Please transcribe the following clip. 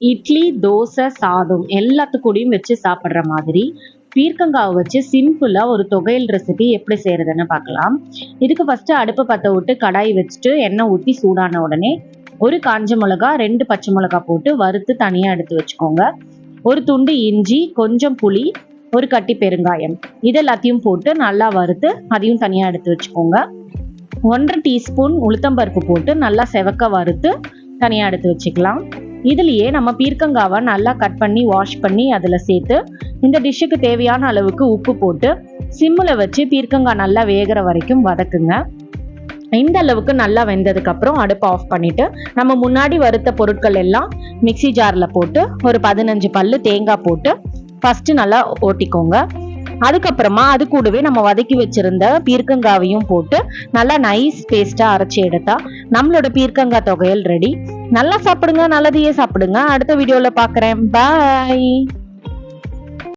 இட்லி, தோசை, சாதம் எல்லாத்துக்கூடயும் வச்சு சாப்பிட்ற மாதிரி பீர்க்கங்காவை வச்சு சிம்பிளா ஒரு தொகையல் ரெசிபி எப்படி செய்யறதுன்னு பார்க்கலாம். இதுக்கு ஃபர்ஸ்ட் அடுப்பை பற்ற விட்டு கடாய் வச்சுட்டு எண்ணெய் ஊற்றி சூடான உடனே ஒரு காஞ்ச மிளகா 2 பச்சை மிளகா போட்டு வறுத்து தனியா எடுத்து வச்சுக்கோங்க. ஒரு துண்டு இஞ்சி, கொஞ்சம் புளி, ஒரு கட்டி பெருங்காயம் இது எல்லாத்தையும் போட்டு நல்லா வறுத்து அதையும் தனியா எடுத்து வச்சுக்கோங்க. 1.5 டீஸ்பூன் உளுத்தம்பருப்பு போட்டு நல்லா செவக்க வறுத்து தனியா எடுத்து வச்சுக்கலாம். இதுலயே நம்ம பீர்க்கங்காவை நல்லா கட் பண்ணி வாஷ் பண்ணி அதுல சேர்த்து இந்த டிஷ்ஷுக்கு தேவையான அளவுக்கு உப்பு போட்டு சிம்மில் வச்சு பீர்க்கங்காய் நல்லா வேகிற வரைக்கும் வதக்குங்க. இந்த அளவுக்கு நல்லா வெந்ததுக்கு அப்புறம் அடுப்பை ஆஃப் பண்ணிட்டு நம்ம முன்னாடி வறுத்த பொருட்கள் எல்லாம் மிக்சி ஜார்ல போட்டு ஒரு 15 பல்லு தேங்காய் போட்டு ஃபர்ஸ்ட் நல்லா ஓட்டிக்கோங்க. அதுக்கப்புறமா அது கூடவே நம்ம வதக்கி வச்சிருந்த பீர்க்கங்காவையும் போட்டு நல்லா நைஸ் பேஸ்டா அரைச்சி எடுத்தா நம்மளோட பீர்க்கங்காய் தொகையல் ரெடி. நல்லா சாப்பிடுங்க, நல்லதையே சாப்பிடுங்க. அடுத்த வீடியோல பாக்குறேன். பாய்.